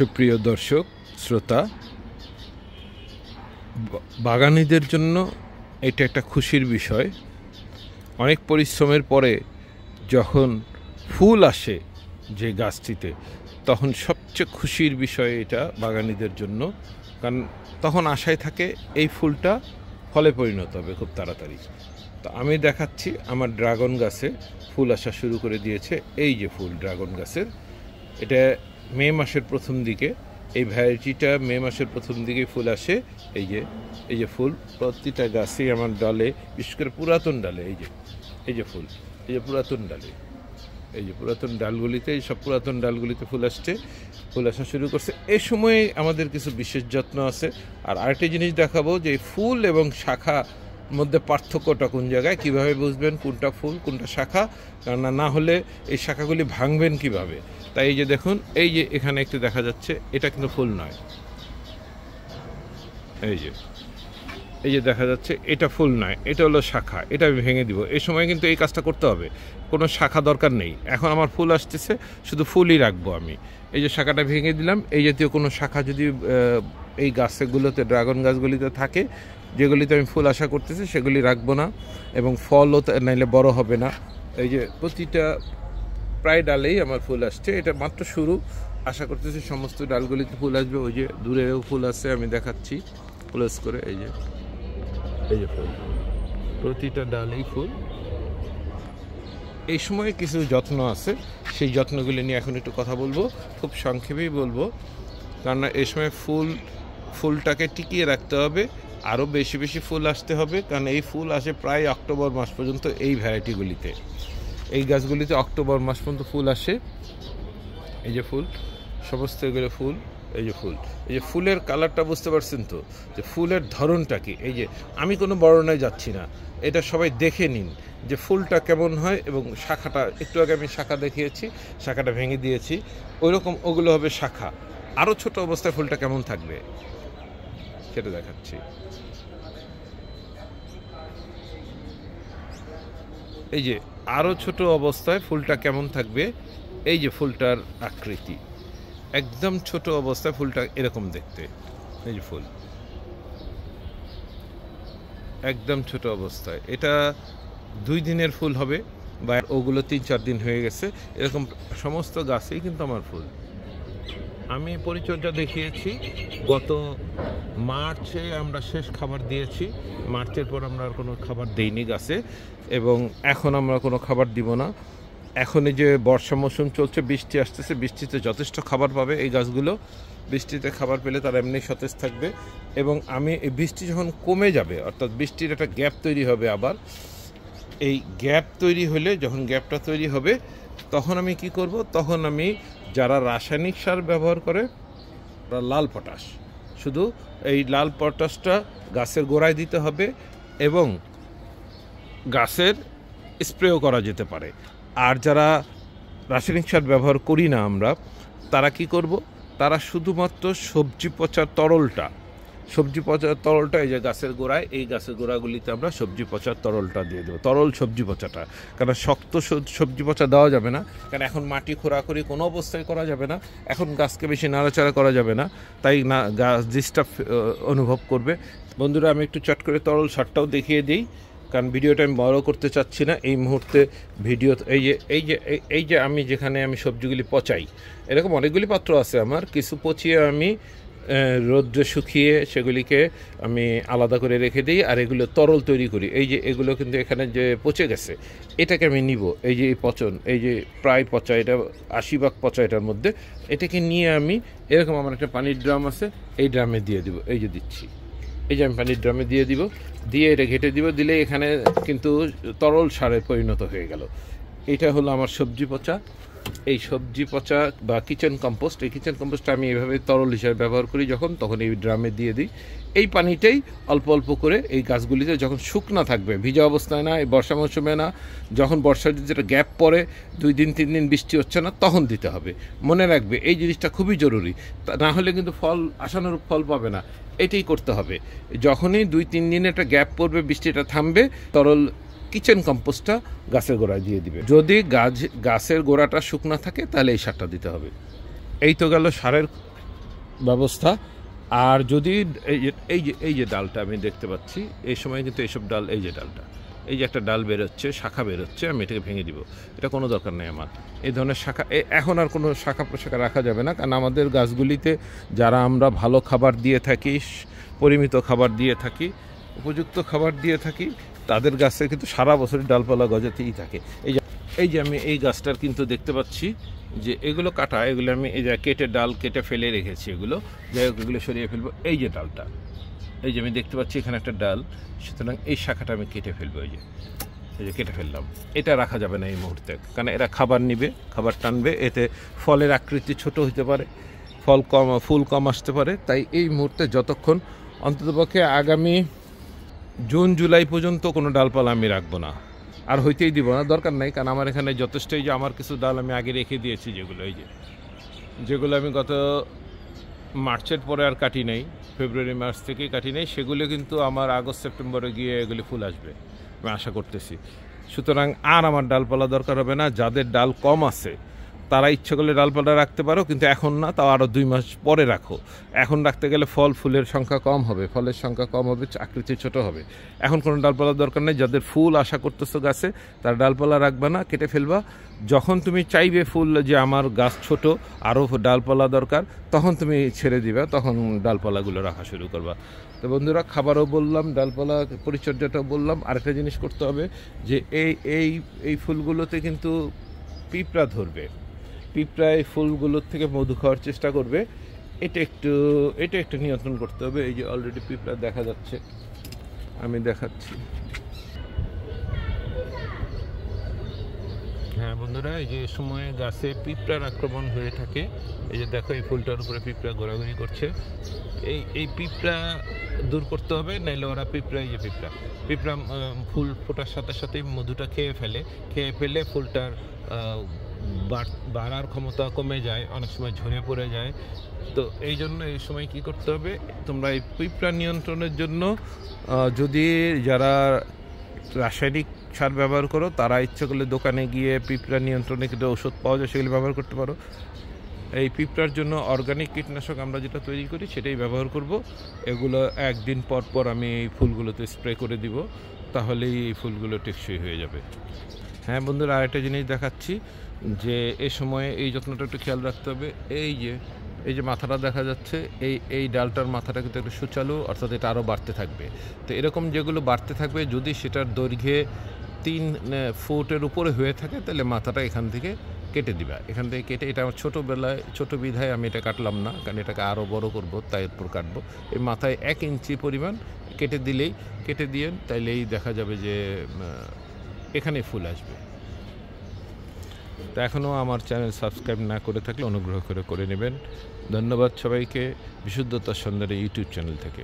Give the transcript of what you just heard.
সুপ্রিয় দর্শক শ্রোতা, বাগানীদের জন্য এটা একটা খুশির বিষয়। অনেক পরিশ্রমের পরে যখন ফুল আসে যে গাছটিতে, তখন সবচেয়ে খুশির বিষয় এটা বাগানীদের জন্য। কারণ তখন আশায় থাকে এই ফুলটা ফলে পরিণত হবে খুব তাড়াতাড়ি। তো আমি দেখাচ্ছি আমার ড্রাগন গাছে ফুল আসা শুরু করে দিয়েছে। এই যে ফুল ড্রাগন গাছের, এটা মে মাসের প্রথম দিকে, এই ভ্যারাইটিটা মে মাসের প্রথম দিকে ফুল আসে। এই যে ফুল প্রতিটা গাছেই আমার ডালে, বিশেষ করে পুরাতন ডালে এই যে ফুল, এই যে পুরাতন ডালে, এই যে পুরাতন ডালগুলিতে, এই সব পুরাতন ডালগুলিতে ফুল আসছে, ফুল আসা শুরু করছে। এই সময়ে আমাদের কিছু বিশেষ যত্ন আছে। আর আরেকটি জিনিস দেখাবো যে ফুল এবং শাখা মধ্যে পার্থক্যটা কোন জায়গায়, কিভাবে বুঝবেন কোনটা ফুল কোনটা শাখা, কারণ না হলে এই শাখাগুলি ভাঙবেন কিভাবে। তাই এই যে দেখুন, এই যে এখানে একটু দেখা যাচ্ছে, এটা কিন্তু ফুল নয়। এই যে দেখা যাচ্ছে এটা ফুল নয়, এটা হলো শাখা। এটা আমি ভেঙে দিব। এই সময় কিন্তু এই কাজটা করতে হবে, কোনো শাখা দরকার নেই। এখন আমার ফুল আসতেছে, শুধু ফুলই রাখবো আমি। এই যে শাখাটা ভেঙে দিলাম। এই জাতীয় কোনো শাখা যদি এই গাছগুলোতে, ড্রাগন গাছগুলিতে থাকে, যেগুলিতে আমি ফুল আশা করতেছি, সেগুলি রাখবো না, এবং ফলও নাইলে বড় হবে না। এই যে প্রতিটা প্রায় ডালেই আমার ফুল আসছে। এটা মাত্র শুরু, আশা করতেছি সমস্ত ডালগুলিতে ফুল আসবে। ওই যে দূরেও ফুল আছে, আমি দেখাচ্ছি ক্লোজ করে। এই যে ফুল, প্রতিটা ডালেই ফুল। এই সময় কিছু যত্ন আছে, সেই যত্নগুলি নিয়ে এখন একটু কথা বলবো, খুব সংক্ষেপেই বলবো। কারণ এই সময় ফুলটাকে টিকিয়ে রাখতে হবে, আরও বেশি বেশি ফুল আসতে হবে। কারণ এই ফুল আসে প্রায় অক্টোবর মাস পর্যন্ত। এই ভ্যারাইটিগুলিতে, এই গাছগুলিতে অক্টোবর মাস পর্যন্ত ফুল আসে। এই যে ফুল, সমস্ত এগুলো ফুল। এই যে ফুল, এই যে ফুলের কালারটা বুঝতে পারছেন তো, যে ফুলের ধরনটা কি। এই যে আমি কোনো বর্ণনায় যাচ্ছি না, এটা সবাই দেখে নিন যে ফুলটা কেমন হয়। এবং শাখাটা, একটু আগে আমি শাখা দেখিয়েছি, শাখাটা ভেঙে দিয়েছি, ওইরকম ওগুলো হবে শাখা। আরও ছোট অবস্থায় ফুলটা কেমন থাকবে সেটা দেখাচ্ছি। এই যে আরও ছোট অবস্থায় ফুলটা কেমন থাকবে। এই যে ফুলটার আকৃতি, একদম ছোট অবস্থায় ফুলটা এরকম দেখতে। এই যে ফুল একদম ছোট অবস্থায়, এটা 2 দিনের ফুল হবে, বা ওগুলো 3-4 দিন হয়ে গেছে। এরকম সমস্ত গাছেই কিন্তু আমার ফুল। আমি পরিচর্যা দেখিয়েছি, গত মার্চে আমরা শেষ খাবার দিয়েছি। মার্চের পর আমরা আর কোনো খাবার দেইনি গাছে, এবং এখন আমরা কোনো খাবার দিব না। এখন এই যে বর্ষা মৌসুম চলছে, বৃষ্টি আসতেছে, বৃষ্টিতে যথেষ্ট খাবার পাবে এই গাছগুলো। বৃষ্টিতে খাবার পেলে তারা এমনি সতেজ থাকবে। এবং আমি এই বৃষ্টি যখন কমে যাবে, অর্থাৎ বৃষ্টির একটা গ্যাপ তৈরি হবে আবার, এই গ্যাপ তৈরি হলে, যখন গ্যাপটা তৈরি হবে, তখন আমি কি করব, তখন আমি, যারা রাসায়নিক সার ব্যবহার করে, তারা লাল পটাশ, শুধু এই লাল পটাশটা গাছের গোড়ায় দিতে হবে, এবং গাছের স্প্রেও করা যেতে পারে। আর যারা রাসায়নিক সার ব্যবহার করি না আমরা, তারা কি করব, তারা শুধুমাত্র সবজি পচার তরলটা, এই যে গাছের গোড়ায়, এই গাছের গোড়াগুলিতে আমরা সবজি পচার তরলটা দিয়ে দেবো, তরল সবজি পচাটা। কারণ শক্ত সবজি পচা দেওয়া যাবে না, কারণ এখন মাটি খোঁড়াখুড়ি কোনো অবস্থায় করা যাবে না, এখন গাছকে বেশি নাড়াচাড়া করা যাবে না, তাই না গাছ ডিস্টার্ব অনুভব করবে। বন্ধুরা, আমি একটু চট করে তরল সারটাও দেখিয়ে দিই, কারণ ভিডিওটা আমি বড় করতে চাচ্ছি না এই মুহূর্তে। ভিডিও এই যে আমি যেখানে আমি সবজিগুলি পচাই, এরকম অনেকগুলি পাত্র আছে আমার, কিছু পচিয়ে আমি রোদ্রে শুকিয়ে সেগুলিকে আমি আলাদা করে রেখে দিই, আর এগুলো তরল তৈরি করি। এই যে এগুলো কিন্তু এখানে যে পচে গেছে, এটাকে আমি নিব, এই যে পচন, এই যে প্রায় পচা, এটা 80 ভাগ পচা এটার মধ্যে, এটাকে নিয়ে আমি এরকম, আমার একটা পানির ড্রাম আছে, এই ড্রামে দিয়ে দিব। এই যে দিচ্ছি, এই যে আমি পানির ড্রামে দিয়ে দিব, দিয়ে এটা ঘেটে দিব, দিলে এখানে কিন্তু তরল সারে পরিণত হয়ে গেল। এটা হলো আমার সবজি পচা। এই সবজি পচা বা কিচেন কম্পোস্ট, এই কিচেন কম্পোস্টটা আমি এইভাবে তরল হিসাবে ব্যবহার করি, তখন এই ড্রামে দিয়ে দিই। এই পানিটাই অল্প অল্প করে এই গাছগুলিতে, যখন শুকনা থাকবে, ভিজা অবস্থায় না, এই বর্ষা মৌসুমে না, যখন বর্ষার যেটা গ্যাপ পড়ে, 2 দিন 3 দিন বৃষ্টি হচ্ছে না, তখন দিতে হবে। মনে রাখবে, এই জিনিসটা খুবই জরুরি, না হলে কিন্তু ফল, আশানুরূপ ফল পাবে না। এটাই করতে হবে। যখনই 2-3 দিন একটা গ্যাপ পড়বে, বৃষ্টিটা থামবে, তরল কিচেন কম্পোস্টটা গাছের গোড়ায় দিয়ে দিবে। যদি গাছের গোড়াটা শুকনা থাকে, তাহলে এই সারটা দিতে হবে। এই তো গেল সারের ব্যবস্থা। আর যদি এই যে ডালটা আমি দেখতে পাচ্ছি, এই সময় কিন্তু এইসব ডাল, এই যে ডালটা, এই যে একটা ডাল বেরোচ্ছে, শাখা বেরোচ্ছে, আমি এটাকে ভেঙে দিব। এটা কোনো দরকার নেই আমার এই ধরনের শাখা। এখন আর কোনো শাখা প্রশাখা রাখা যাবে না, কারণ আমাদের গাছগুলিতে যারা আমরা ভালো খাবার দিয়ে থাকি, পরিমিত খাবার দিয়ে থাকি, উপযুক্ত খাবার দিয়ে থাকি, তাদের গাছে কিন্তু সারা বছরই ডালপালা গজাতেই থাকে। এই যে আমি এই গাছটার কিন্তু দেখতে পাচ্ছি যে এগুলো কাটা, এগুলো আমি এই যে কেটে ডাল কেটে ফেলে রেখেছি, এগুলো যাই হোক এগুলো সরিয়ে ফেলবো। এই যে ডালটা, এই যে আমি দেখতে পাচ্ছি এখানে একটা ডাল, সুতরাং এই শাখাটা আমি কেটে ফেলবো। এই যে কেটে ফেললাম। এটা রাখা যাবে না এই মুহূর্তে, কারণ এরা খাবার নিবে, খাবার টানবে, এতে ফলের আকৃতি ছোট হতে পারে, ফুল কম আসতে পারে। তাই এই মুহূর্তে যতক্ষণ অন্ততপক্ষে আগামী জুন জুলাই পর্যন্ত কোনো ডালপালা আমি রাখবো না, আর হইতেই দিব না, দরকার নাই। কারণ আমার এখানে যথেষ্ট, এই যে আমার কিছু ডাল আমি আগে রেখে দিয়েছি, যেগুলো এই যেগুলো আমি গত মার্চের পরে আর কাটি নাই, ফেব্রুয়ারি মার্চ থেকেই কাটি নাই, সেগুলো কিন্তু আমার আগস্ট সেপ্টেম্বরে গিয়ে এগুলি ফুল আসবে আমি আশা করতেছি। সুতরাং আর আমার ডালপালা দরকার হবে না। যাদের ডাল কম আছে তারা ইচ্ছে করলে ডালপালা রাখতে পারো, কিন্তু এখন না, তাও আরও 2 মাস পরে রাখো। এখন রাখতে গেলে ফুলের সংখ্যা কম হবে, ফলের সংখ্যা কম হবে, আকৃতি ছোট হবে। এখন কোনো ডালপালার দরকার নেই। যাদের ফুল আশা করতেছো গাছে, তারা ডালপালা রাখবে না, কেটে ফেলবা। যখন তুমি চাইবে ফুল যে আমার গাছ ছোট, আরও ডালপালা দরকার, তখন তুমি ছেড়ে দিবা, তখন ডালপালাগুলো রাখা শুরু করবা। তো বন্ধুরা, খাবারও বললাম, ডালপালা পরিচর্যাটাও বললাম। আরেকটা জিনিস করতে হবে যে এই ফুলগুলোতে কিন্তু পিঁপড়া ধরবে, পিঁপড়া এই ফুলগুলোর থেকে মধু খাওয়ার চেষ্টা করবে। এটা একটু নিয়ন্ত্রণ করতে হবে। এই যে অলরেডি পিঁপড়া দেখা যাচ্ছে, আমি দেখাচ্ছি। হ্যাঁ বন্ধুরা, এই যে সময়ে গাছে পিঁপড়ার আক্রমণ হয়ে থাকে, এই যে দেখো এই ফুলটার উপরে পিঁপড়া ঘোরাঘুরি করছে। এই পিঁপড়া দূর করতে হবে, নাইলে ওরা পিঁপড়া, এই যে পিঁপড়া ফুল ফোটার সাথে সাথেই মধুটা খেয়ে ফেলে ফুলটার বাড়ার ক্ষমতা কমে যায়, অনেক সময় ঝরে পড়ে যায়। তো এই জন্য এই সময় কি করতে হবে, তোমরা এই পিঁপড়া নিয়ন্ত্রণের জন্য যদি যারা রাসায়নিক সার ব্যবহার করো, তারা ইচ্ছে করলে দোকানে গিয়ে পিঁপড়া নিয়ন্ত্রণে কিন্তু ওষুধ পাওয়া যায়, সেগুলি ব্যবহার করতে পারো। এই পিঁপড়ার জন্য অর্গানিক কীটনাশক আমরা যেটা তৈরি করি সেটাই ব্যবহার করব। এগুলো একদিন পর আমি এই ফুলগুলোতে স্প্রে করে দিব, তাহলেই এই ফুলগুলো টেকসই হয়ে যাবে। হ্যাঁ বন্ধুরা, আরেকটা জিনিস দেখাচ্ছি যে এই সময়ে এই যত্নটা একটু খেয়াল রাখতে হবে। এই যে মাথাটা দেখা যাচ্ছে, এই ডালটার মাথাটা কিন্তু একটু সুচালু, অর্থাৎ এটা আরও বাড়তে থাকবে। তো এরকম যেগুলো বাড়তে থাকবে, যদি সেটার দৈর্ঘ্যে 3 ফুটের উপরে হয়ে থাকে, তাহলে মাথাটা এখান থেকে কেটে দিবা। এখান থেকে কেটে, এটা আমার ছোটো বিধায় আমি এটা কাটলাম না, কারণ এটাকে আরও বড় করব, তাই এরপর কাটবো। এই মাথায় 1 ইঞ্চি পরিমাণ কেটে দিয়ে, তাইলেই দেখা যাবে যে এখানে ফুল আসবে। তো এখনও আমার চ্যানেল সাবস্ক্রাইব না করে থাকলে অনুগ্রহ করে নেবেন। ধন্যবাদ সবাইকে, বিশুদ্ধতার সন্ধানে ইউটিউব চ্যানেল থেকে।